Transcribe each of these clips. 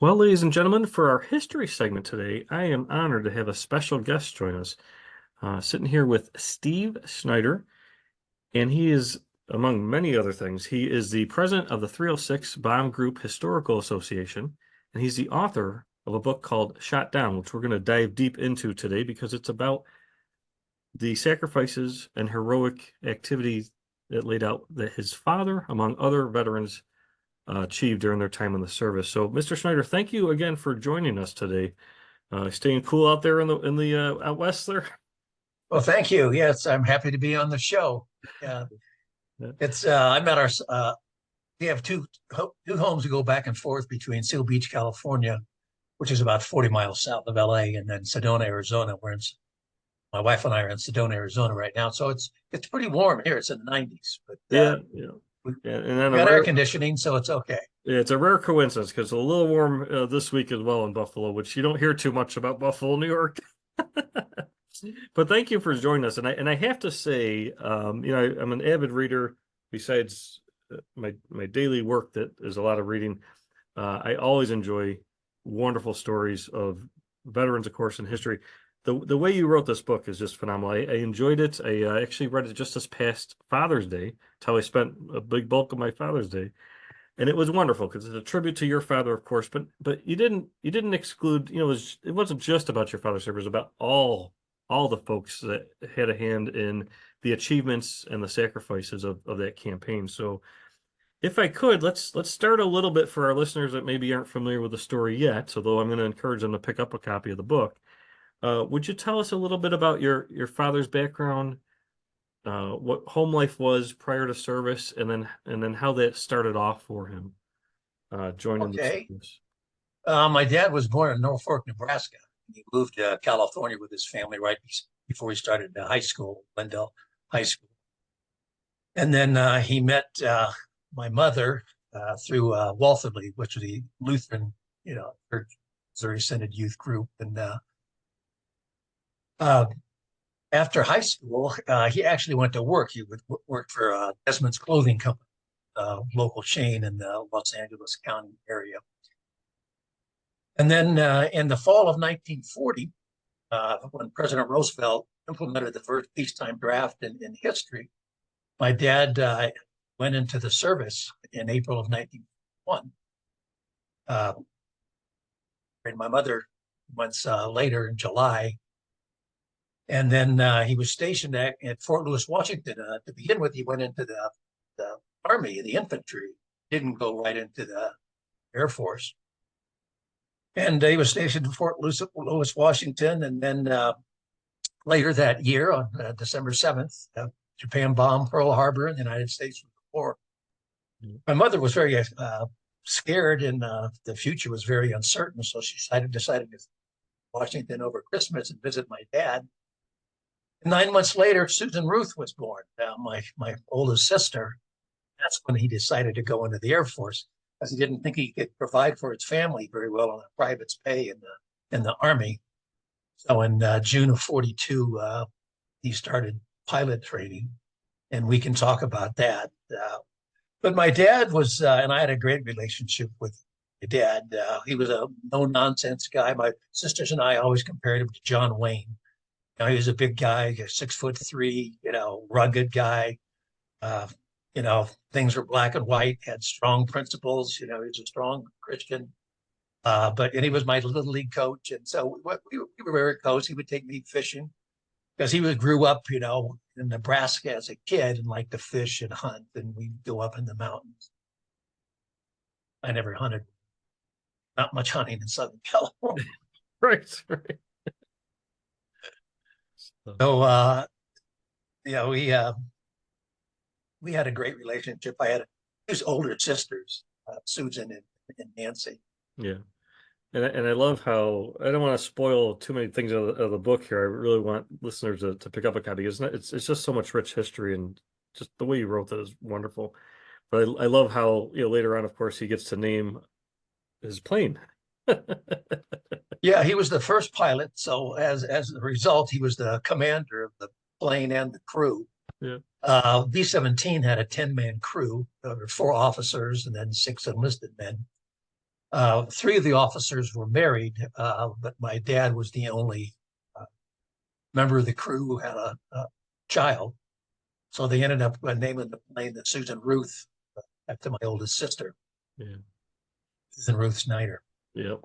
Well, ladies and gentlemen, for our history segment today, I am honored to have a special guest join us. Sitting here with Steve Snyder, and he is, among many other things, he is the president of the 306 Bomb Group Historical Association, and he's the author of a book called Shot Down, which we're going to dive deep into today because it's about the sacrifices and heroic activities that laid out that his father, among other veterans, achieved during their time in the service. So, Mr. Snyder, thank you again for joining us today. Staying cool out there in the out west there. Well, thank you. Yes, I'm happy to be on the show. Yeah, Yeah. I'm at our we have two homes to go back and forth between Seal Beach, California, which is about 40 miles south of LA, and then Sedona, Arizona. My wife and I are in Sedona, Arizona right now. So it's pretty warm here. It's in the 90s, but Yeah, yeah, we yeah. And then got air conditioning, so it's okay. yeah, it's a rare coincidence because it's a little warm this week as well in Buffalo, which you don't hear too much about Buffalo, New York. But thank you for joining us, and I have to say, I'm an avid reader. Besides my daily work, that is a lot of reading. I always enjoy wonderful stories of veterans, of course, in history. The way you wrote this book is just phenomenal. I enjoyed it. I actually read it just this past Father's Day. It's how I spent a big bulk of my Father's Day, and it was wonderful because it's a tribute to your father, of course. But you didn't exclude. It wasn't just about your father's service. It was about all the folks that had a hand in the achievements and the sacrifices of that campaign. So if I could, let's start a little bit for our listeners that maybe aren't familiar with the story yet, although I'm going to encourage them to pick up a copy of the book. Would you tell us a little bit about your father's background, what home life was prior to service, and then how that started off for him joining the Okay. service? My dad was born in Norfolk, Nebraska. He moved to California with his family before he started high school, Glendale High School. And then he met my mother through Walthamley, which was the Lutheran, Church, Missouri Synod youth group. And uh, after high school, he actually went to work. He would work for Desmond's Clothing Company, a local chain in the Los Angeles County area. And then in the fall of 1940, when President Roosevelt implemented the first peacetime draft in history, my dad went into the service in April of 1941. And my mother months later in July. And then he was stationed at Fort Lewis, Washington. To begin with, he went into the Army, the infantry, didn't go right into the Air Force. And he was stationed in Fort Lewis, Washington. And then later that year, on December 7th, Japan bombed Pearl Harbor and the United States went to war. My mother was very scared, and the future was very uncertain. So she decided to Washington over Christmas and visit my dad. And 9 months later, Susan Ruth was born, my oldest sister. That's when he decided to go into the Air Force, because he didn't think he could provide for his family very well on a private's pay in the Army. So in June of 42, he started pilot training, and we can talk about that. But my dad was, and I had a great relationship with my dad. He was a no-nonsense guy. My sisters and I always compared him to John Wayne. He was a big guy, 6'3", rugged guy. Uh, things were black and white, had strong principles. He was a strong Christian. And he was my little league coach. And so we were very close. He would take me fishing because grew up, in Nebraska as a kid and liked to fish and hunt. And we'd go up in the mountains. I never hunted, not much hunting in Southern California. Right, right. So, we had a great relationship. I had two older sisters, Susan and Nancy. Yeah. And I love how I don't want to spoil too many things of the book here. I really want listeners to pick up a copy. It's just so much rich history, and just the way you wrote that is wonderful. But I love how later on, of course, he gets to name his plane. Yeah, he was the first pilot. So as a result, he was the commander of the plane and the crew. Yeah. B-17 had a 10-man crew. There were 4 officers and then 6 enlisted men. Three of the officers were married, but my dad was the only member of the crew who had a child. So they ended up naming the plane the Susan Ruth after my oldest sister, Yeah. Susan Ruth Snyder. Yep,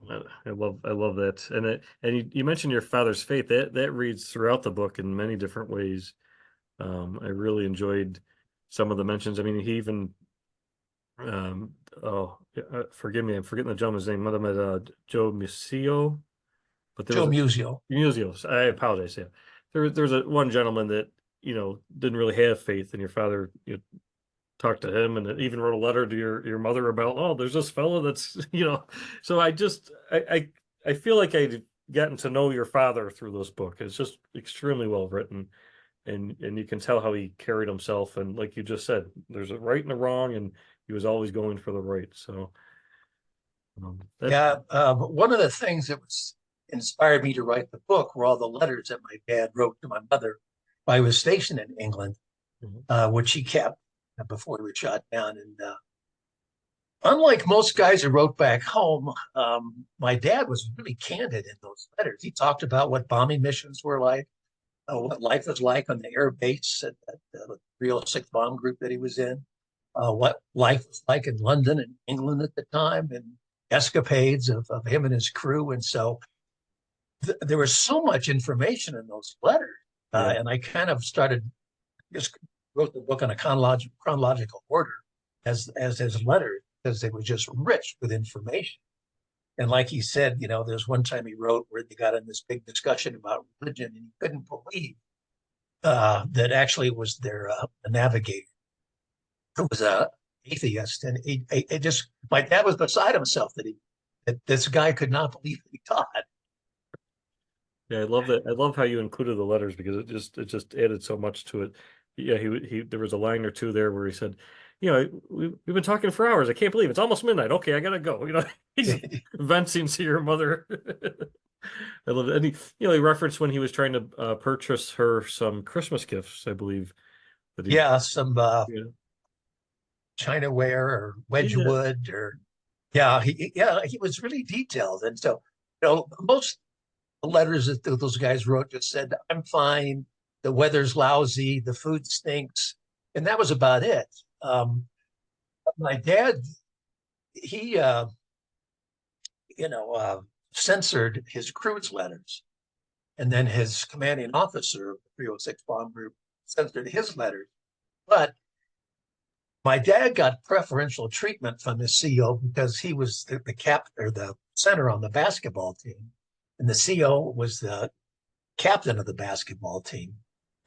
I love that, and you mentioned your father's faith. That reads throughout the book in many different ways. I really enjoyed some of the mentions. I mean, he even oh, forgive me, I'm forgetting the gentleman's name. Might have met Joe Musio, but there was Joe a Musio. Musios. I apologize. Yeah, there's a one gentleman that didn't really have faith, and your father talked to him and even wrote a letter to your mother about, oh, there's this fellow that's so I feel like I've gotten to know your father through this book. It's just extremely well written, and you can tell how he carried himself, and like you just said, there's a right and a wrong, and he was always going for the right. So that Yeah, but one of the things that was inspired me to write the book were all the letters that my dad wrote to my mother while he was stationed in England, Mhm. which he kept before he was shot down. And unlike most guys who wrote back home, my dad was really candid in those letters. He talked about what bombing missions were like, what life was like on the air base at the 306 bomb group that he was in, what life was like in London and England at the time, and escapades of him and his crew. And so there was so much information in those letters. Yeah, And I kind of started, just wrote the book in a chronological order as his letters, because they were just rich with information. And like he said, there's one time he wrote where they got in this big discussion about religion, and he couldn't believe that actually it was their navigator who was a atheist, and it just my dad was beside himself that this guy could not believe that he taught. yeah, I love that. I love how you included the letters because it just added so much to it. Yeah, he there was a line or two there where he said, we've been talking for hours. I can't believe it's almost midnight. Okay, I gotta go. He's venting to your mother. I love it. And he referenced when he was trying to purchase her some Christmas gifts, I believe that he, Yeah, some yeah, Chinaware or yeah, Wedgwood or he was really detailed. And so, most letters that those guys wrote just said, "I'm fine. The weather's lousy. The food stinks," and that was about it. My dad, he, you know, uh, censored his crew's letters, and then his commanding officer of the 306 bomb group censored his letters. But my dad got preferential treatment from the CO because he was the cap or the center on the basketball team, and the CO was the captain of the basketball team,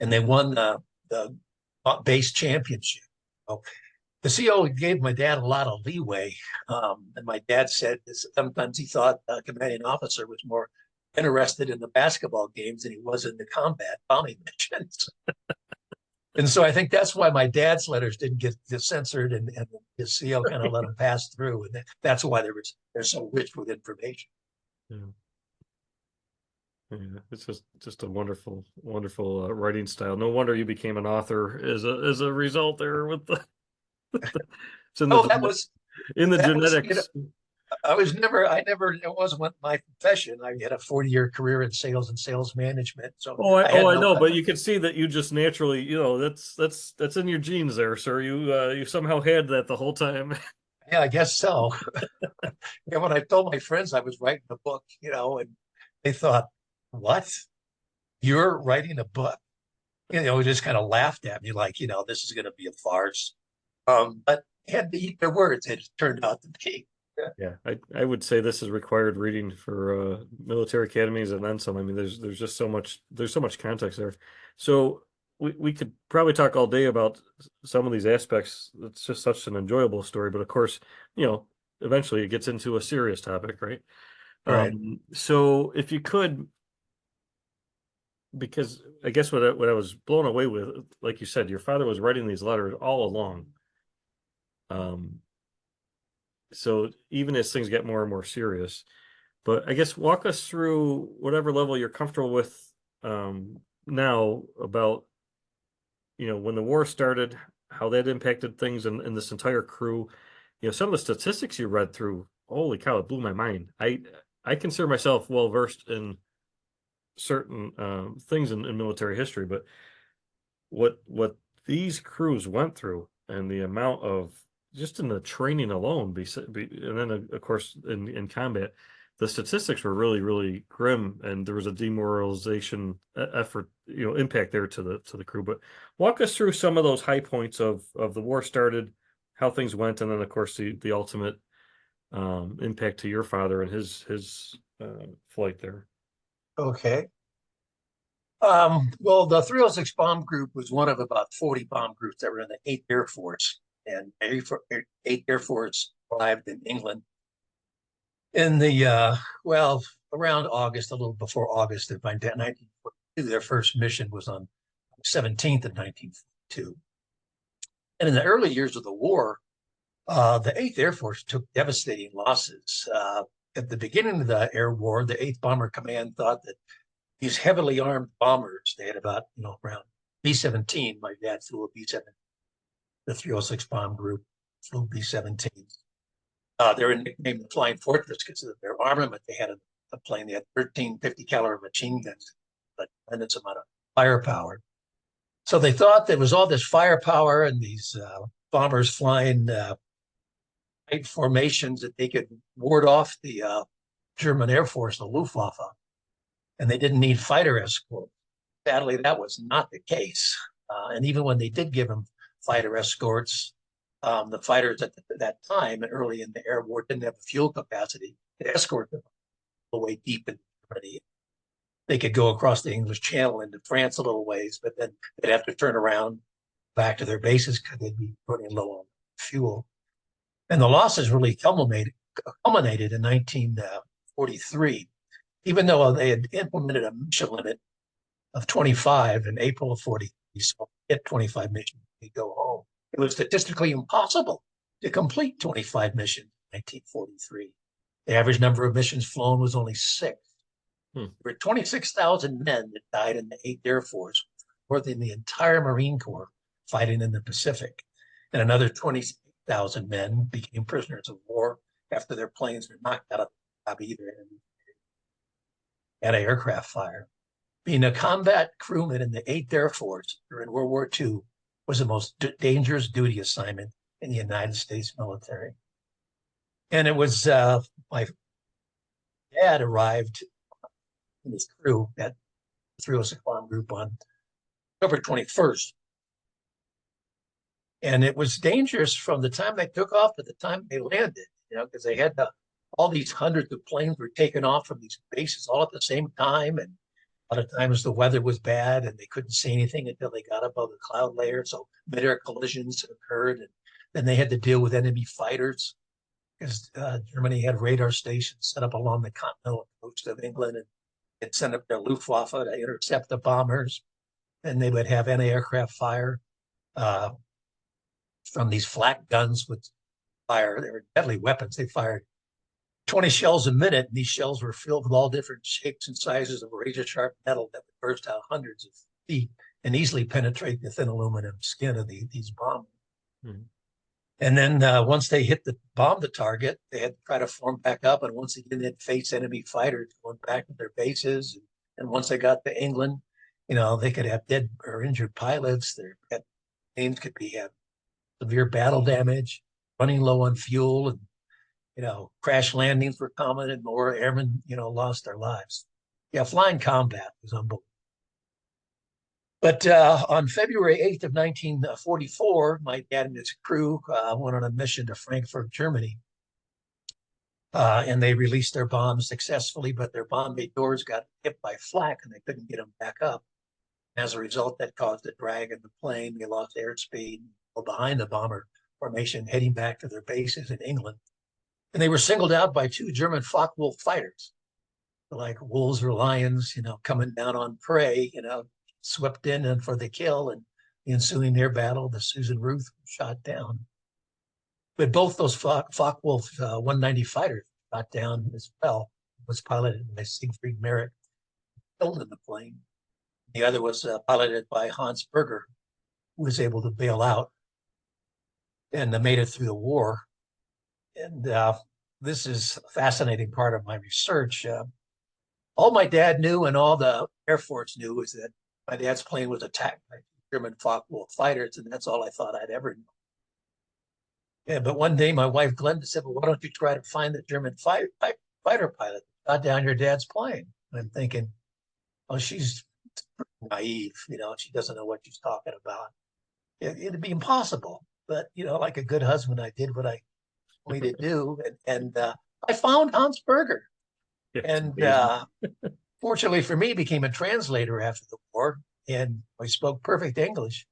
and they won the base championship. So the CO gave my dad a lot of leeway, and my dad said sometimes he thought the commanding officer was more interested in the basketball games than he was in the combat bombing missions. And so I think that's why my dad's letters didn't get censored, and the CO kind of let them pass through, and that's why they're so rich with information. yeah. Yeah, it's just a wonderful, wonderful writing style. No wonder you became an author as a result there with the it's Oh, that was in the that was you know genetics. it wasn't my profession. I had a 40-year career in sales and sales management, so Oh, I had I no. know, but you can see that you just naturally, that's in your genes there, sir. You somehow had that the whole time. Yeah, I guess so. And when I told my friends I was writing a book, and they thought, "What? You're writing a book?" Just kind of laughed at me like, this is going to be a farce. But had to eat their words. It turned out to be. Yeah, I would say this is required reading for military academies and then some. I mean, there's just there's so much context there. So we could probably talk all day about some of these aspects. It's just such an enjoyable story, but of course, eventually it gets into a serious topic, right? Right. So if you could, because I guess what I was blown away with, like you said, your father was writing these letters all along. Um, so even as things get more and more serious, but I guess walk us through whatever level you're comfortable with now about, when the war started, how that impacted things and this entire crew. Some of the statistics you read through holy cow, it blew my mind. I consider myself well versed in certain things in military history, but what these crews went through and the amount of just in the training alone, and then of course in combat, the statistics were really really grim, and there was a demoralization effort, impact there to the crew. But walk us through some of those high points of the war started, how things went, and then of course the ultimate impact to your father and his flight there. Okay. Well, the 306 bomb group was one of about 40 bomb groups that were in the 8th Air Force, and 8th Air Force arrived in England in the well, around August, a little before August of 1942. Their first mission was on 17th of 1942. And in the early years of the war, the 8th Air Force took devastating losses. At the beginning of the air war, the 8th Bomber Command thought that these heavily armed bombers, they had about, around B-17. My dad flew a B-7, the 306 bomb group flew B-17s. They were nicknamed the Flying Fortress because of their armament. They had a plane, they had 13 50 caliber machine guns, but tremendous amount of firepower. So they thought there was all this firepower and these bombers flying tight formations that they could ward off the German Air Force, the Luftwaffe, and they didn't need fighter escort. Sadly, that was not the case. And even when they did give them fighter escorts, the fighters at that time, early in the air war, didn't have the fuel capacity to escort them all the way deep in Germany. They could go across the English Channel into France a little ways, but then they'd have to turn around back to their bases because they'd be running low on fuel. And the losses really culminated in 1943. Even though they had implemented a mission limit of 25 in April of 43, so hit 25 missions, they go home. It was statistically impossible to complete 25 missions in 1943. The average number of missions flown was only 6. There were 26,000 men that died in the 8th Air Force, more than the entire Marine Corps fighting in the Pacific. And another 20,000 men became prisoners of war after their planes were knocked out of the job either enemy anti-aircraft fire. Being a combat crewman in the 8th Air Force during World War II was the most dangerous duty assignment in the United States military. And it was my dad arrived in his crew at 306 Bomb Group on October 21st. And it was dangerous from the time they took off to the time they landed, because they had all these hundreds of planes were taken off from these bases all at the same time. And a lot of times the weather was bad and they couldn't see anything until they got above the cloud layer. So mid-air collisions occurred. And then they had to deal with enemy fighters because Germany had radar stations set up along the continental coast of England, and they'd send up their Luftwaffe to intercept the bombers. And they would have anti-aircraft fire from these flak guns with fire. They were deadly weapons. They fired 20 shells a minute, and these shells were filled with all different shapes and sizes of razor-sharp metal that would burst out hundreds of feet and easily penetrate the thin aluminum skin of these bombers. Mm-hmm. And then once they hit bomb the target, they had to try to form back up, and once again, they'd face enemy fighters going back to their bases. And once they got to England, they could have dead or injured pilots. Their planes could have severe battle damage, running low on fuel, and crash landings were common, and more airmen, lost their lives. Yeah, flying combat was unbelievable. But on February 8th of 1944, my dad and his crew went on a mission to Frankfurt, Germany. And they released their bombs successfully, but their bomb bay doors got hit by flak and they couldn't get them back up. As a result, that caused a drag in the plane. They lost airspeed, behind the bomber formation, heading back to their bases in England. And they were singled out by 2 German Focke-Wulf fighters, like wolves or lions, coming down on prey, swept in and for the kill. And the ensuing air battle, the Susan Ruth was shot down. But both those Focke-Wulf 190 fighters shot down as well. It was piloted by Siegfried Merrick, killed in the plane. The other was piloted by Hans Berger, who was able to bail out and made it through the war. And this is a fascinating part of my research. All my dad knew and all the Air Force knew was that my dad's plane was attacked by German Focke-Wulf fighters, and that's all I thought I'd ever know. Yeah, but one day my wife Glenda said, "Well, why don't you try to find the German fighter pilot that shot down your dad's plane?" And I'm thinking, oh, she's naive, she doesn't know what she's talking about. It'd be impossible. But like a good husband, I did what I wanted to do, and I found Hans Berger, and fortunately for me, became a translator after the war, and I spoke perfect English.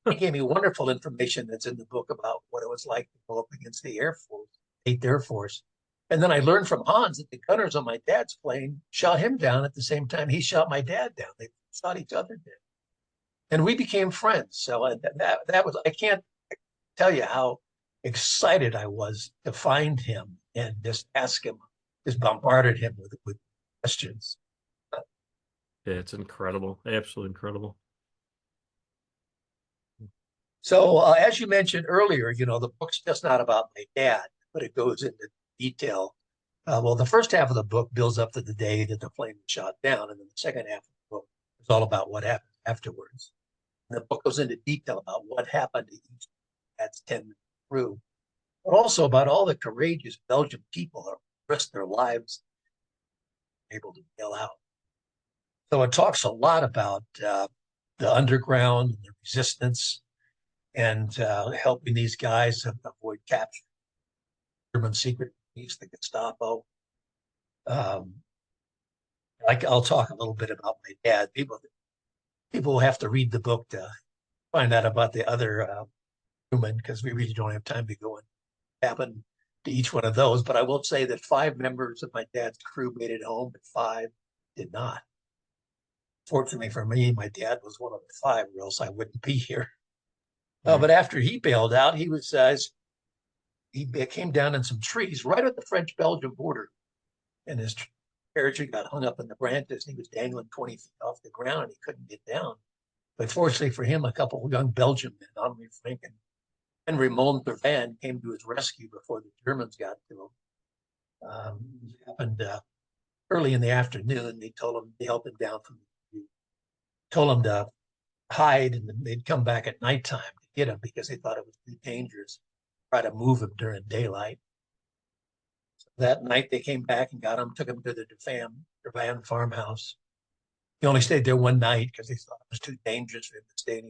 He gave me wonderful information that's in the book about what it was like to go up against the Air Force, 8th Air Force. And then I learned from Hans that the gunners on my dad's plane shot him down at the same time he shot my dad down. They shot each other down. And we became friends. So that was, I can't tell you how excited I was to find him and just ask him, just bombarded him with questions. Yeah, it's incredible. Absolutely incredible. So as you mentioned earlier, the book's just not about my dad, but it goes into detail. Well, the first half of the book builds up to the day that the plane was shot down, and then the second half of the book is all about what happened afterwards. And the book goes into detail about what happened to each dad's 10-minute crew, but also about all the courageous Belgian people that risked their lives able to bail out. So it talks a lot about the underground and the resistance, and helping these guys avoid capture. German secret police, the Gestapo. I'll talk a little bit about my dad. People will have to read the book to find out about the other crewmen, because we really don't have time to go and happen to each one of those. But I will say that 5 members of my dad's crew made it home, but 5 did not. Fortunately for me, my dad was one of the 5, or else I wouldn't be here. But after he bailed out, he came down in some trees right at the French-Belgian border, and his parachute got hung up in the branches. And he was dangling 20 feet off the ground, and he couldn't get down. But fortunately for him, a couple of young Belgian men, Henri Frank and Henry Montervan, came to his rescue before the Germans got to him. It happened early in the afternoon. They helped him down from the tree, told him to hide, and they'd come back at nighttime to get him because they thought it was too dangerous to try to move him during daylight. So that night they came back and got him, took him to the Van farmhouse. He only stayed there one night because they thought it was too dangerous for him to stay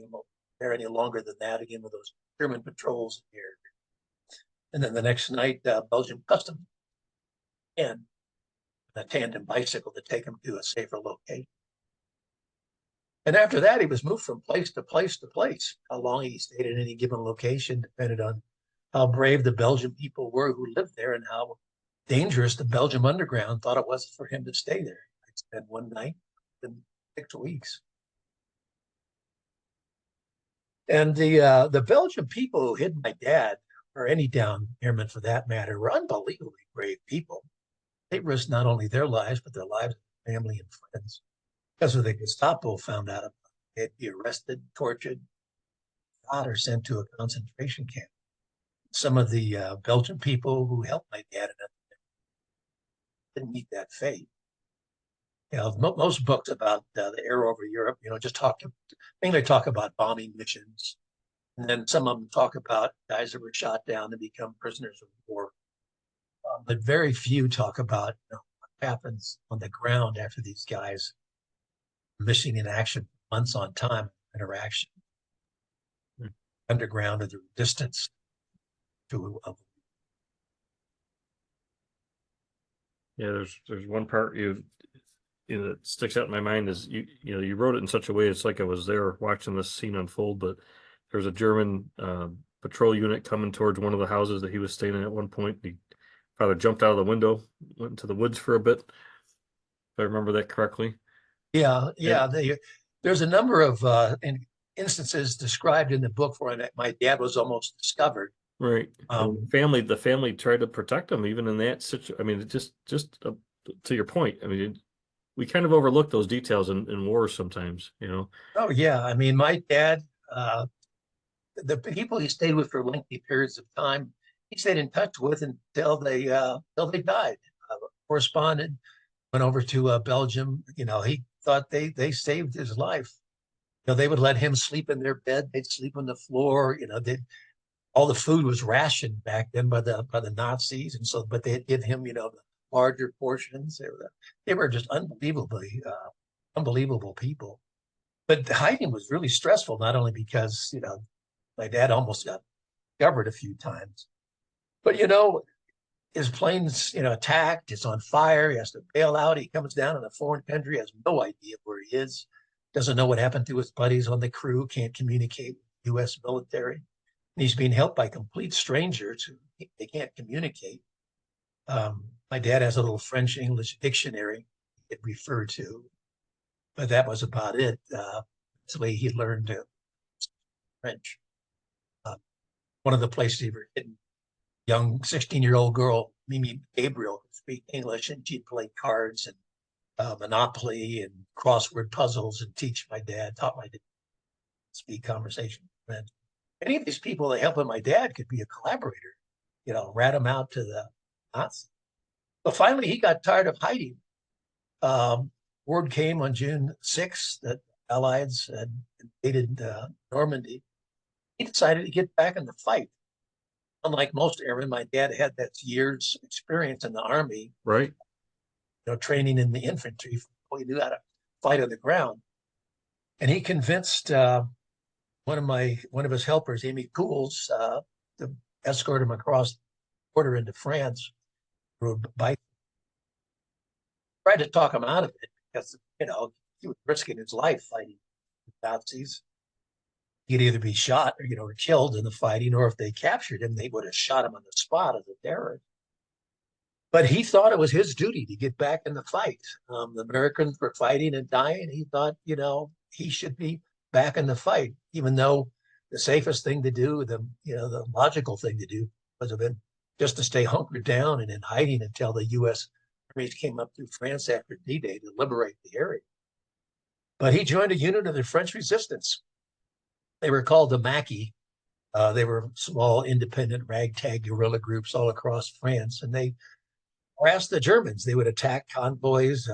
there any longer than that, again with those German patrols in here. And then the next night, Belgian customs and a tandem bicycle to take him to a safer location. And after that, he was moved from place to place to place. How long he stayed in any given location depended on how brave the Belgian people were who lived there and how dangerous the Belgian underground thought it was for him to stay there. He spent one night in 6 weeks. And the Belgian people who hid my dad, or any down airman for that matter, were unbelievably brave people. They risked not only their lives, but their lives of family and friends. Because when the Gestapo found out about it, they'd be arrested, tortured, shot, or sent to a concentration camp. Some of the Belgian people who helped my dad didn't meet that fate. Most books about the air over Europe, just mainly talk about bombing missions. And then some of them talk about guys that were shot down and become prisoners of war. But very few talk about what happens on the ground after these guys missing in action months on time, interaction, underground, or the distance to. Yeah, there's one part that sticks out in my mind is you wrote it in such a way it's like I was there watching this scene unfold. But there's a German patrol unit coming towards one of the houses that he was staying in at one point. He father jumped out of the window, went into the woods for a bit, if I remember that correctly. Yeah. There's a number of instances described in the book where my dad was almost discovered. Right. The family tried to protect him even in that situation. I mean, just to your point. I mean, we kind of overlook those details in wars sometimes, Oh yeah. I mean, my dad, the people he stayed with for lengthy periods of time, he stayed in touch with until they died. Corresponded, went over to Belgium. He thought they saved his life. They would let him sleep in their bed. They'd sleep on the floor. All the food was rationed back then by the Nazis, and so but they'd give him the larger portions. They were just unbelievable people. But hiding was really stressful, not only because my dad almost got discovered a few times, but his plane's attacked, it's on fire, he has to bail out, he comes down in a foreign country, has no idea where he is, doesn't know what happened to his buddies on the crew, can't communicate with the U.S. military. And he's being helped by complete strangers who they can't communicate. My dad has a little French-English dictionary it referred to, but that was about it. That's the way he learned French. One of the places he were hidden, young 16-year-old girl, Mimi Gabriel, could speak English, and she'd play cards and Monopoly and crossword puzzles and taught my dad to speak conversation. And any of these people that helping my dad could be a collaborator, rat him out to the Nazis. But finally, he got tired of hiding. Word came on June 6th that Allies had invaded Normandy. He decided to get back in the fight. Unlike most airmen, my dad had that year's experience in the Army, Right. Training in the infantry. He knew how to fight on the ground. And he convinced one of his helpers, Amy Cools, to escort him across the border into France through a bike. Tried to talk him out of it because he was risking his life fighting the Nazis. He'd either be shot or killed in the fighting, or if they captured him, they would have shot him on the spot as a terrorist. But he thought it was his duty to get back in the fight. The Americans were fighting and dying. He thought, he should be back in the fight, even though the safest thing to do, the logical thing to do, was have been just to stay hunkered down and in hiding until the U.S. armies came up through France after D-Day to liberate the area. But he joined a unit of the French resistance. They were called the Maquis. They were small, independent, ragtag guerrilla groups all across France, and they harassed the Germans. They would attack convoys,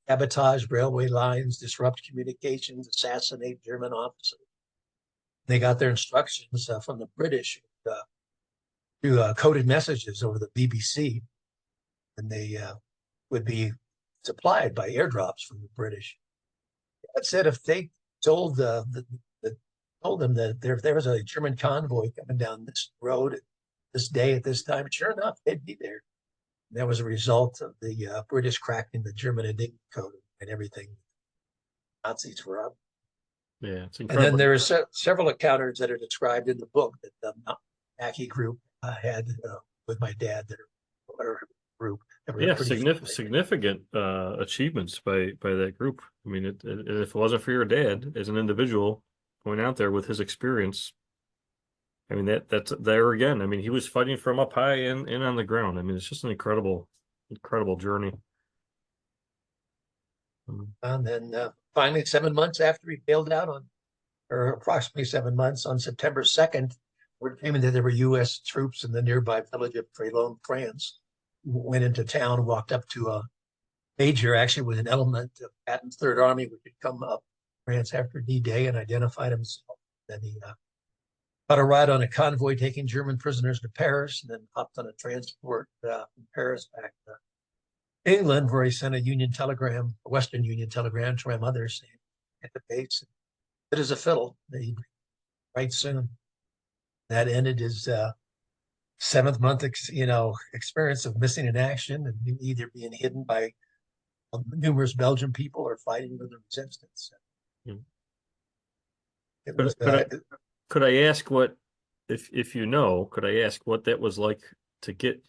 sabotage railway lines, disrupt communications, assassinate German officers. They got their instructions from the British through coded messages over the BBC, and they would be supplied by airdrops from the British. That said, if they told told them that there was a German convoy coming down this road this day at this time, sure enough, they'd be there. And that was a result of the British cracking the German Enigma code and everything. Nazis were up. Yeah, it's And incredible. then there are several encounters that are described in the book that the Maquis group had with my dad that are group. That were Yeah, pretty significant achievements by that group. I mean, if it wasn't for your dad as an individual going out there with his experience, I mean that's there again. I mean, he was fighting from up high and on the ground. I mean, it's just an incredible journey. And then finally, 7 months after he bailed out or approximately 7 months, on September 2nd, word came in that there were U.S. troops in the nearby village of Trélon, France. Went into town, walked up to a major, actually with an element of Patton's Third Army, which had come up France after D-Day, and identified himself. Then he got a ride on a convoy taking German prisoners to Paris, and then hopped on a transport from Paris back to England, where he sent a Western Union telegram to my mother saying at the base, "It is a fiddle. He'd be right soon." That ended his 7th month, experience of missing in action and either being hidden by numerous Belgian people or fighting with the resistance. Hmm. It was, Could I ask what, if you know, could I ask what that was like to get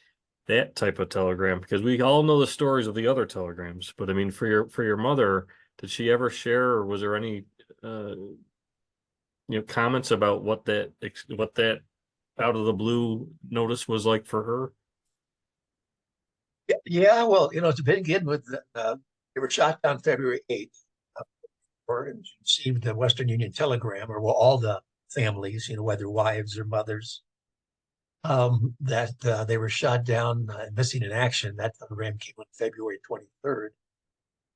that type of telegram? Because we all know the stories of the other telegrams, but I mean, for your mother, did she ever share, or was there any comments about what that out of the blue notice was like for her? Yeah, well, to begin with, they were shot down February 8th, or received the Western Union telegram, or all the families, whether wives or mothers. that they were shot down and missing in action. That telegram came on February 23rd.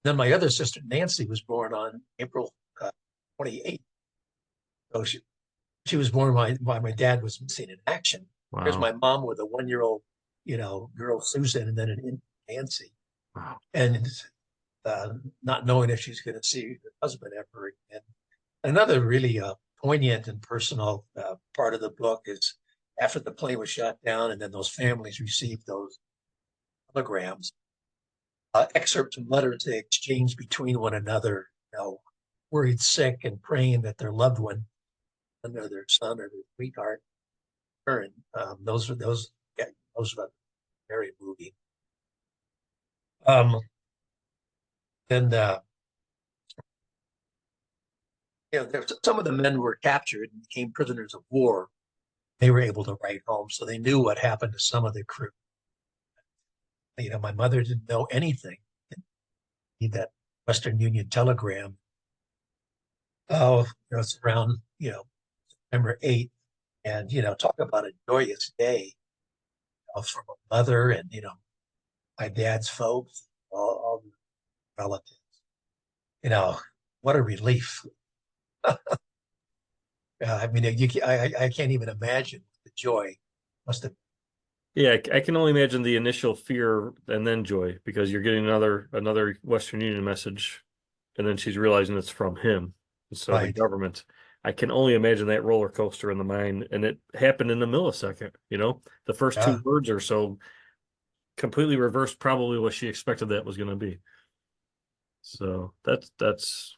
Then my other sister, Nancy, was born on April 28th. So she was born while my dad was missing in action. Here's Wow. my mom with a 1-year-old, girl, Susan, and then an infant, Nancy. Wow. And not knowing if she's going to see her husband ever again. Another really poignant and personal part of the book is after the plane was shot down and then those families received those telegrams, excerpts of letters they exchanged between one another, worried sick and praying that their loved one, or their son or their sweetheart, and those were very moving. And some of the men were captured and became prisoners of war. They were able to write home, so they knew what happened to some of the crew. My mother didn't know anything. That Western Union telegram. Oh, it's around September 8th, and talk about a joyous day from a mother and my dad's folks, all the relatives. What a relief. I mean, I can't even imagine the joy must have. Yeah, I can only imagine the initial fear and then joy because you're getting another Western Union message, and then she's realizing it's from him instead of the Right. government. I can only imagine that roller coaster in the mind, and it happened in a millisecond. The first Yeah. 2 words or so completely reversed probably what she expected that was going to be. So that's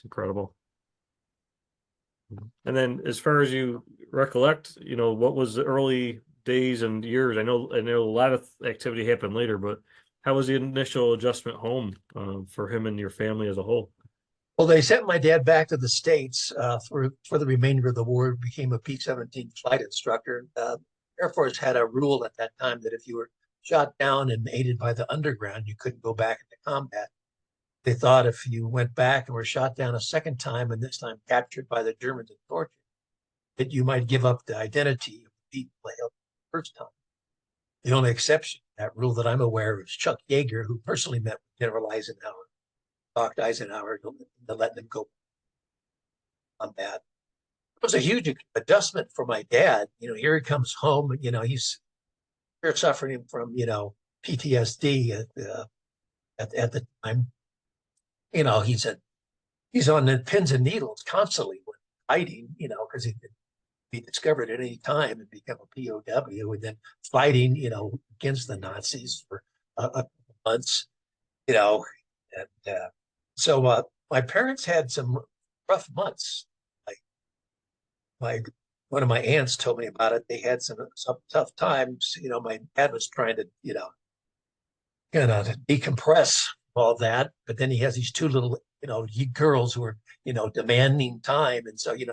incredible. And then, as far as you recollect, what was the early days and years? I know a lot of activity happened later, but how was the initial adjustment home for him and your family as a whole? Well, they sent my dad back to the States for the remainder of the war. Became a P-17 flight instructor. Air Force had a rule at that time that if you were shot down and aided by the underground, you couldn't go back into combat. They thought if you went back and were shot down a second time, and this time captured by the Germans and tortured, that you might give up the identity of the people they held the first time. The only exception to that rule that I'm aware of is Chuck Yeager, who personally met with General Eisenhower, talked Eisenhower to let them go on that. It was a huge adjustment for my dad. Here he comes home. He's suffering from PTSD at the time. He's on the pins and needles constantly when fighting. Because he could be discovered at any time and become a POW, and then fighting against the Nazis for a couple months. And so my parents had some rough months. One of my aunts told me about it. They had some tough times. My dad was trying to, kind of decompress all that, but then he has these two little, girls who are, demanding time, and so he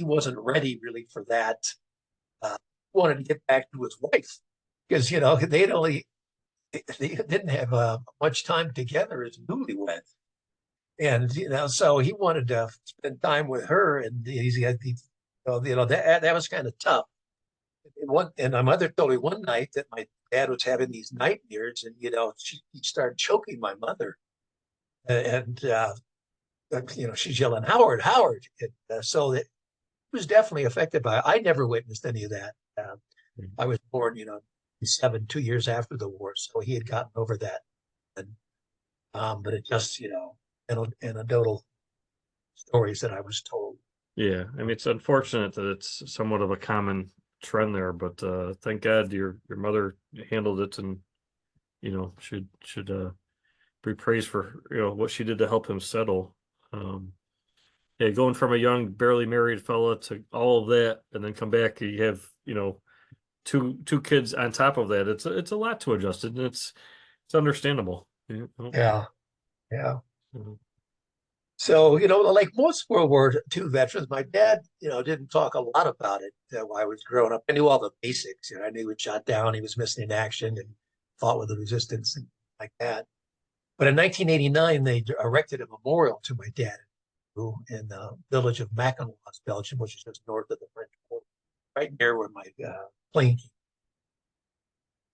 wasn't ready really for that. Wanted to get back to his wife because they didn't have much time together as newlyweds, and so he wanted to spend time with her, and he had these. That was kind of tough. And my mother told me one night that my dad was having these nightmares, and he started choking my mother, and she's yelling, "Howard, Howard!" And, so that he was definitely affected by it. I never witnessed any of that. I was born, 2 years after the war, so he had gotten over that, and but it just anecdotal stories that I was told. Yeah, I mean, it's unfortunate that it's somewhat of a common trend there, but thank God your mother handled it, and should be praised for what she did to help him settle. Yeah, going from a young, barely married fella to all of that, and then come back, you have two kids on top of that. It's a lot to adjust, and it's understandable. Yeah, yeah. Mhm. So, like most World War II veterans, my dad, didn't talk a lot about it while I was growing up. I knew all the basics. I knew he was shot down, he was missing in action, and fought with the resistance and like that. But in 1989, they erected a memorial to my dad in the village of Mackinac, Belgium, which is just north of the French border, right near where my plane.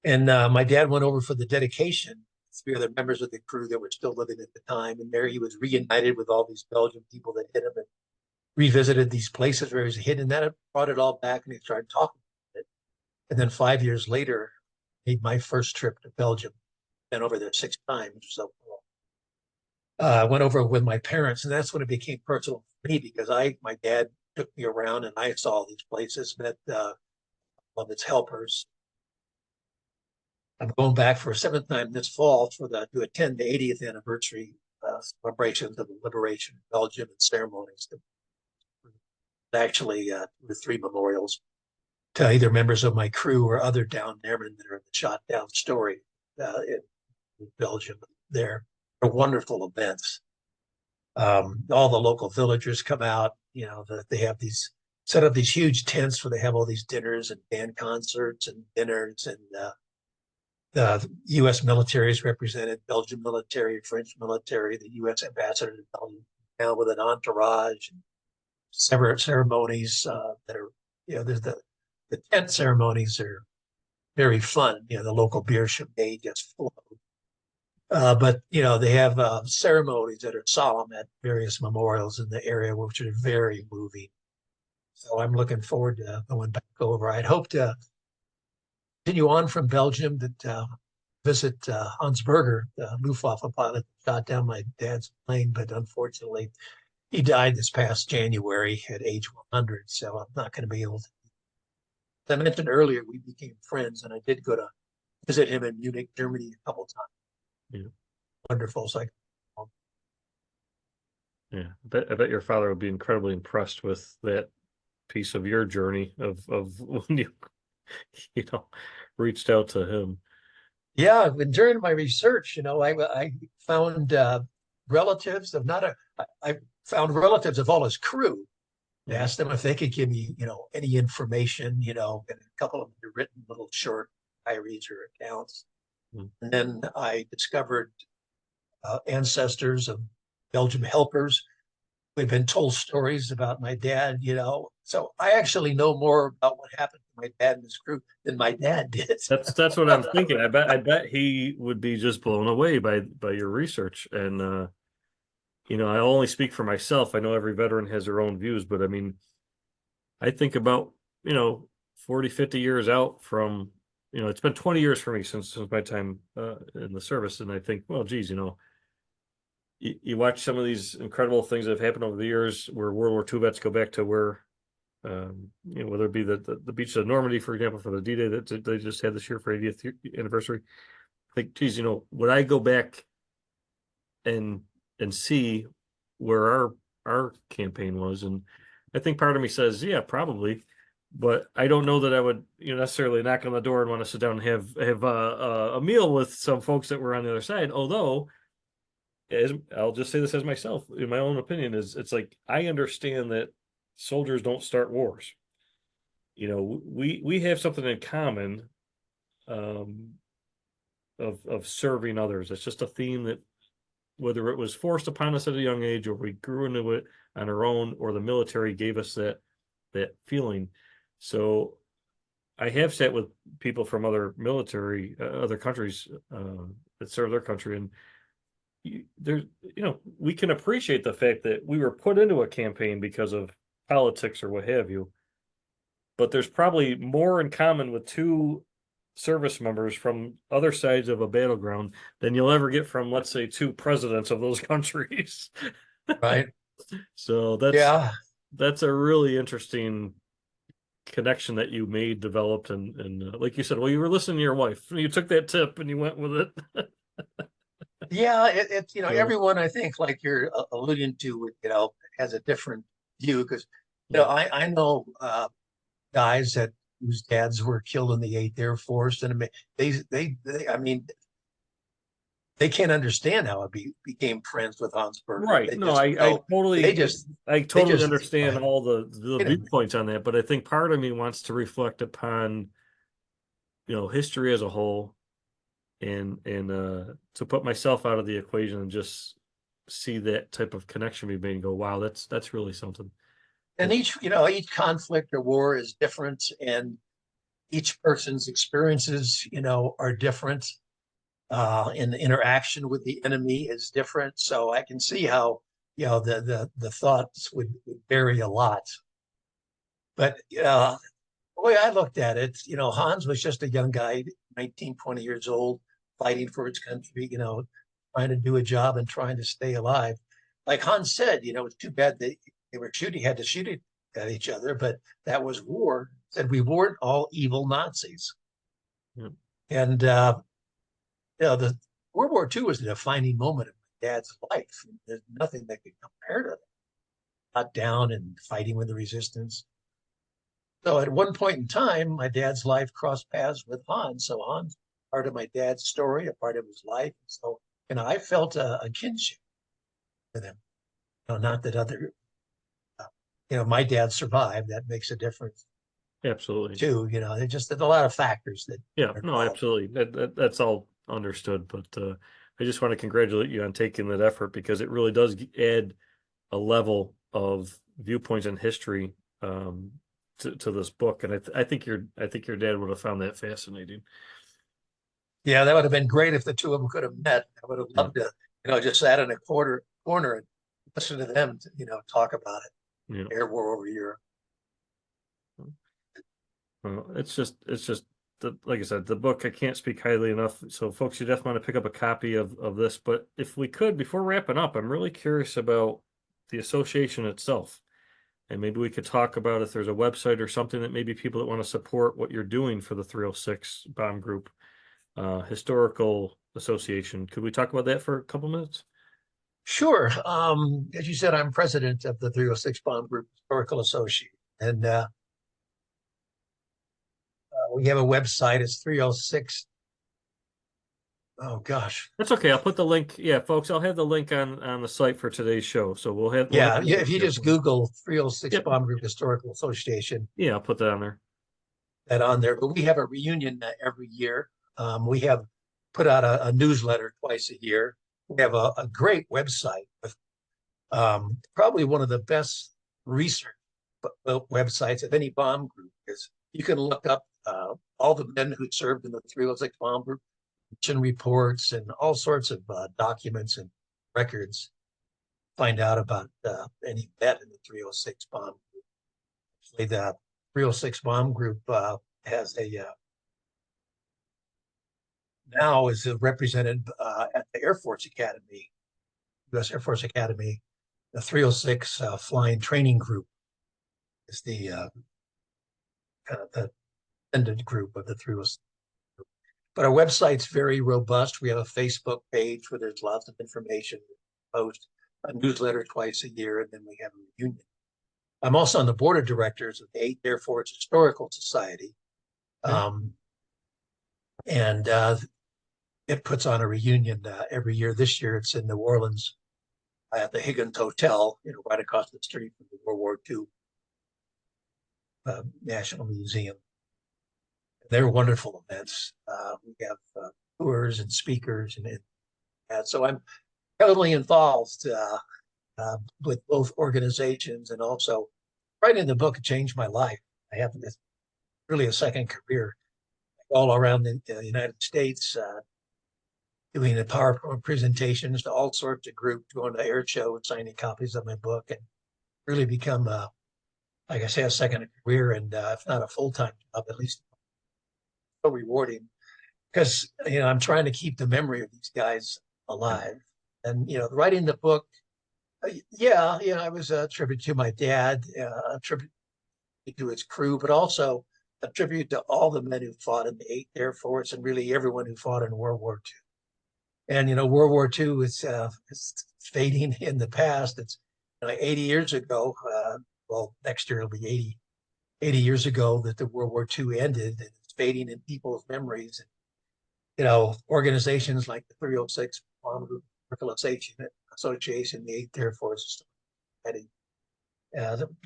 And my dad went over for the dedication. 3 other members of the crew that were still living at the time. And there he was reunited with all these Belgian people that hit him and revisited these places where he was hidden. And that brought it all back and he started talking about it. And then 5 years later, made my first trip to Belgium. Been over there 6 times. So I went over with my parents, and that's when it became personal for me because my dad took me around and I saw these places, met one of its helpers. I'm going back for a 7th time this fall to attend the 80th anniversary celebrations of the liberation of Belgium and ceremonies. Actually, 2 or 3 memorials to either members of my crew or other downed airmen that are in the shot down story in Belgium. They're wonderful events. All the local villagers come out. They have set up these huge tents where they have all these dinners and band concerts and dinners, and the U.S. military is represented, Belgian military, French military, the U.S. ambassador to Belgium now with an entourage, and several ceremonies that are, there's the tent ceremonies are very fun. The local beer champagne gets full. But they have ceremonies that are solemn at various memorials in the area, which are very moving. So I'm looking forward to going back over. I'd hope to continue on from Belgium to visit Hans Berger, the Luftwaffe pilot that shot down my dad's plane, but unfortunately he died this past January at age 100. So I'm not going to be able to. As I mentioned earlier, we became friends, and I did go to visit him in Munich, Germany, a couple of times. Yeah. Wonderful. Yeah, I bet your father would be incredibly impressed with that piece of your journey of when you reached out to him. Yeah, and during my research, I found relatives of I found relatives of all his crew. I asked them if they could give me, any information, and a couple of them had written little short diaries or accounts. And then I discovered ancestors of Belgian helpers. We've been told stories about my dad, So I actually know more about what happened to my dad and his crew than my dad did. That's what I'm thinking. I bet he would be just blown away by your research. And I only speak for myself. I know every veteran has their own views, but I mean, I think about 40, 50 years out from it's been 20 years for me since my time in the service, and I think, well, geez, you watch some of these incredible things that have happened over the years where World War II vets go back to where, whether it be the beaches of Normandy, for example, for the D-Day that they just had this year for 80th anniversary. I think, geez, would I go back and see where our campaign was? And I think part of me says, yeah, probably, but I don't know that I would necessarily knock on the door and want to sit down and have a meal with some folks that were on the other side. Although, I'll just say this as myself, in my own opinion, it's like I understand that soldiers don't start wars. We have something in common of serving others. It's just a theme that, whether it was forced upon us at a young age or we grew into it on our own, or the military gave us that feeling. So I have sat with people from other military, other countries that serve their country, and there's, we can appreciate the fact that we were put into a campaign because of politics or what have you. But there's probably more in common with 2 service members from other sides of a battleground than you'll ever get from, let's say, 2 presidents of those countries. Right. So that's a really interesting connection that you made, developed, and like you said, well, you were listening to your wife, you took that tip and you went with it. Yeah, it's everyone, I think, like you're alluding to, has a different view because I know guys whose dads were killed in the 8th Air Force, and I mean, they can't understand how I became friends with Hans Berger. Right. I totally understand all the viewpoints on that, but I think part of me wants to reflect upon, history as a whole, and to put myself out of the equation and just see that type of connection be made and go, wow, that's really something. And each conflict or war is different, and each person's experiences, are different. And the interaction with the enemy is different. So I can see how, the thoughts would vary a lot. But the way I looked at it, Hans was just a young guy, 19, 20 years old, fighting for his country, trying to do a job and trying to stay alive. Like Hans said, it's too bad they were shooting, had to shoot at each other, but that was war. Said we weren't all evil Nazis. Yeah. And the World War II was a defining moment of my dad's life. There's nothing that could compare to that. Not down and fighting with the resistance. So at one point in time, my dad's life crossed paths with Hans. So Hans, part of my dad's story, a part of his life. So, I felt a kinship with him. Not that my dad survived. That makes a difference Absolutely. too. There's just a lot of factors that. Yeah, no, absolutely. That's all understood. But I just want to congratulate you on taking that effort, because it really does add a level of viewpoints and history to this book. And I think your dad would have found that fascinating. Yeah, that would have been great if the two of them could have met. I would have loved to, just sat in a corner and listen to them, talk about it. Yeah. Air war over Europe. It's just like I said, the book, I can't speak highly enough. So folks, you definitely want to pick up a copy of this. But if we could, before wrapping up, I'm really curious about the association itself. And maybe we could talk about if there's a website or something that maybe people that want to support what you're doing for the 306 Bomb Group Historical Association. Could we talk about that for a couple minutes? Sure. As you said, I'm president of the 306 Bomb Group Historical Association. And we have a website. It's 306. Oh gosh. That's okay. I'll put the link. Yeah, folks, I'll have the link on the site for today's show. So we'll have. If you just Google 306 Yep. Bomb Group Historical Association. Yeah, I'll put that on there. But we have a reunion every year. We have put out a newsletter twice a year. We have a great website with probably one of the best research websites of any bomb group, because you can look up all the men who served in the 306 Bomb Group, mission reports, and all sorts of documents and records. Find out about any vet in the 306 Bomb Group. Actually, the 306 Bomb Group has now is represented at the Air Force Academy, U.S. Air Force Academy. The 306 Flying Training Group is the kind of the ended group of the 306. But our website's very robust. We have a Facebook page where there's lots of information. We post a newsletter twice a year, and then we have a reunion. I'm also on the board of directors of the 8th Air Force Historical Society. And it puts on a reunion every year. This year it's in New Orleans at the Higgins Hotel, right across the street from the World War II National Museum. They're wonderful events. We have tours and speakers, and so I'm heavily involved with both organizations, and also writing the book changed my life. I have really a second career all around the United States, doing the PowerPoint presentations to all sorts of groups, going to air show and signing copies of my book, and really become, like I say, a second career, and if not a full-time job, at least so rewarding, because I'm trying to keep the memory of these guys alive. And writing the book, I was a tribute to my dad, a tribute to his crew, but also a tribute to all the men who fought in the 8th Air Force, and really everyone who fought in World War II. And World War II is fading in the past. It's 80 years ago. Well, next year it'll be 80 years ago that the World War II ended, and it's fading in people's memories. And, organizations like the 306 Bomb Group Association, the 8th Air Force,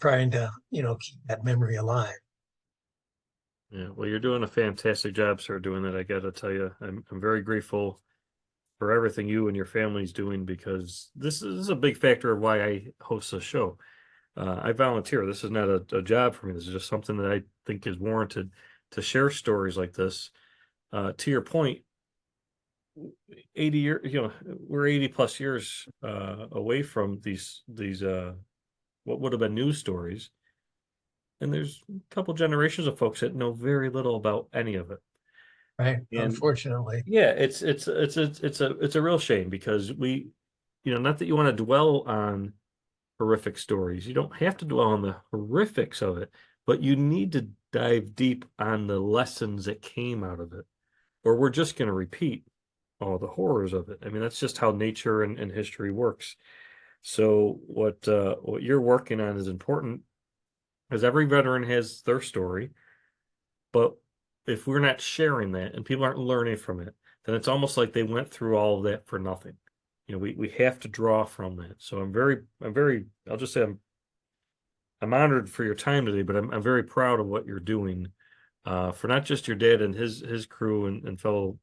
trying to keep that memory alive. Yeah, well, you're doing a fantastic job, sir, doing that. I got to tell you, I'm very grateful for everything you and your family's doing, because this is a big factor of why I host this show. I volunteer. This is not a job for me. This is just something that I think is warranted to share stories like this. To your point, 80 years, we're 80 plus years away from these what would have been news stories. And there's a couple generations of folks that know very little about any of it. Right. And Unfortunately. yeah, it's a real shame because not that you want to dwell on horrific stories. You don't have to dwell on the horrifics of it, but you need to dive deep on the lessons that came out of it, or we're just going to repeat all the horrors of it. I mean, that's just how nature and history works. So what you're working on is important because every veteran has their story, but if we're not sharing that and people aren't learning from it, then it's almost like they went through all of that for nothing. We have to draw from that. So I'll just say I'm honored for your time today, but I'm very proud of what you're doing for not just your dad and his crew and fellow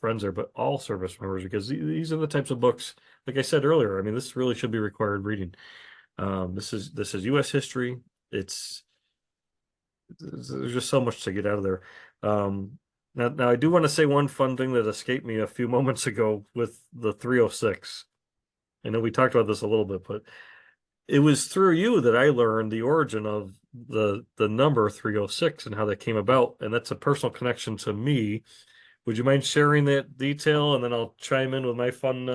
friends there, but all service members, because these are the types of books, like I said earlier, I mean, this really should be required reading. This is U.S. history. There's just so much to get out of there. Now I do want to say one fun thing that escaped me a few moments ago with the 306. I know we talked about this a little bit, but it was through you that I learned the origin of the number 306 and how that came about, and that's a personal connection to me. Would you mind sharing that detail, and then I'll chime in with my fun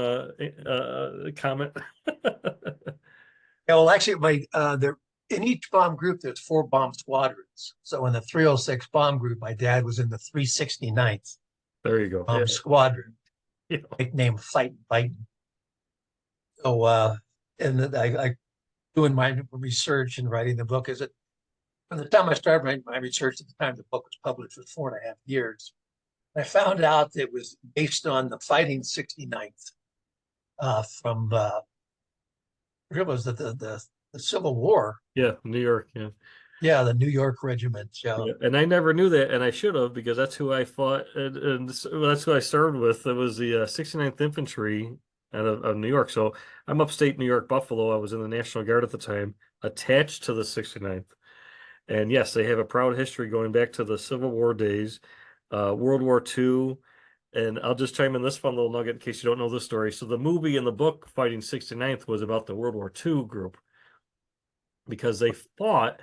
comment? Yeah, well, actually, there in each bomb group, there's 4 bomb squadrons. So in the 306 bomb group, my dad was in the 369th There you go. bomb Yeah. squadron, Yeah. nicknamed Fight Bite. So, and I doing my research and writing the book. Is it from the time I started my research to the time the book was published was 4.5 years. I found out that it was based on the Fighting 69th from it was the Civil War. Yeah, New York. Yeah. Yeah, the New York Regiment. Yeah, Yeah, and I never knew that, and I should have because that's who I fought, and that's who I served with. It was the 69th Infantry out of New York. So I'm upstate New York, Buffalo. I was in the National Guard at the time, attached to the 69th. And yes, they have a proud history going back to the Civil War days, World War II. And I'll just chime in this fun little nugget in case you don't know this story. So the movie and the book Fighting 69th was about the World War II group because they fought.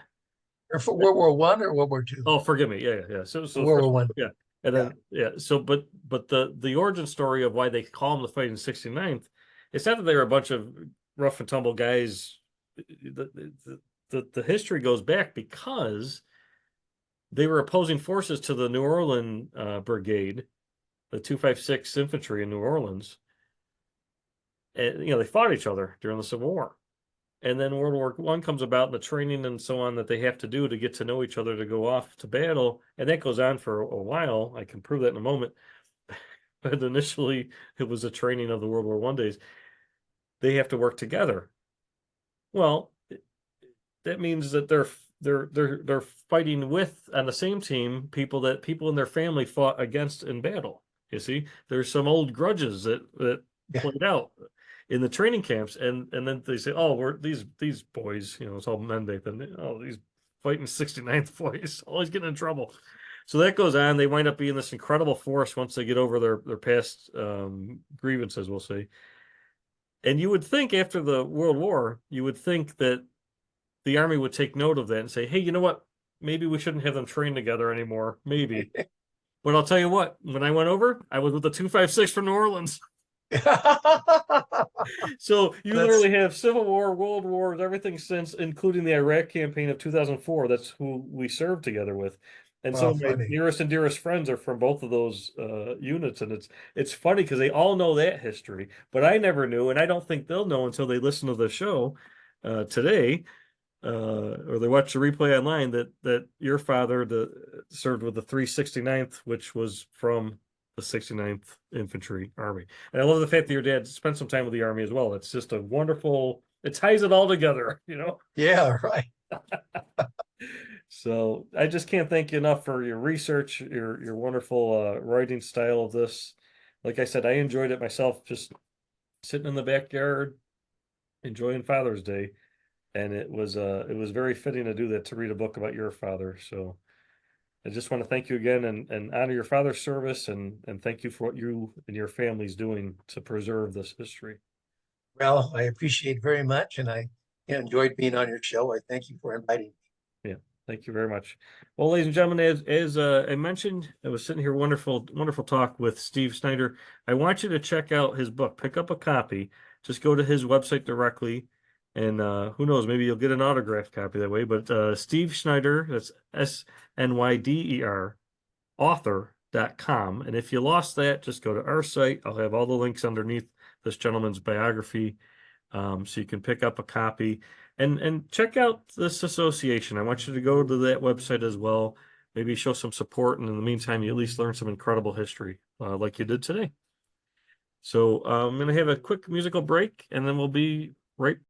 or for World War One or World War Two. Oh, forgive me. Yeah. So World War One. yeah, and Yeah, then yeah. So, but the origin story of why they call them the Fighting 69th, it's not that they were a bunch of rough and tumble guys. The history goes back because they were opposing forces to the New Orleans Brigade, the 256 Infantry in New Orleans, and they fought each other during the Civil War. And then World War One comes about and the training and so on that they have to do to get to know each other to go off to battle, and that goes on for a while. I can prove that in a moment. But initially, it was a training of the World War One days. They have to work together. Well, that means that they're fighting with on the same team people that people in their family fought against in battle. You see, there's some old grudges that yeah. played out in the training camps, and then they say, "Oh, we're these boys, it's all men back then. Oh, these fighting 69th boys, always getting in trouble." So that goes on. They wind up being this incredible force once they get over their past grievances, we'll say. And you would think after the World War, you would think that the Army would take note of that and say, "Hey, you know what? Maybe we shouldn't have them train together anymore. Maybe." But I'll tell you what, when I went over, I was with the 256 from New Orleans. So you literally have Civil War, World Wars, everything since, including the Iraq campaign of 2004. That's who we served together with. And some Wow, of my funny. nearest and dearest friends are from both of those units. And it's funny because they all know that history, but I never knew, and I don't think they'll know until they listen to the show today, or they watch the replay online, that your father served with the 369th, which was from the 69th Infantry Army. And I love the fact that your dad spent some time with the Army as well. It's just a wonderful, it ties it all together, Yeah, right. So I just can't thank you enough for your research, your wonderful writing style of this. Like I said, I enjoyed it myself, just sitting in the backyard, enjoying Father's Day. And it was very fitting to do that, to read a book about your father. So I just want to thank you again and honor your father's service and thank you for what you and your family's doing to preserve this history. Well, I appreciate very much, and I enjoyed being on your show. I thank you for inviting me. Yeah, thank you very much. Well, ladies and gentlemen, as I mentioned, I was sitting here, wonderful talk with Steve Snyder. I want you to check out his book. Pick up a copy. Just go to his website directly, and who knows, maybe you'll get an autographed copy that way. But Steve Snyder, that's SNYDER, author.com. And if you lost that, just go to our site. I'll have all the links underneath this gentleman's biography, so you can pick up a copy and check out this association. I want you to go to that website as well. Maybe show some support, and in the meantime, you at least learn some incredible history, like you did today. So I'm going to have a quick musical break, and then we'll be right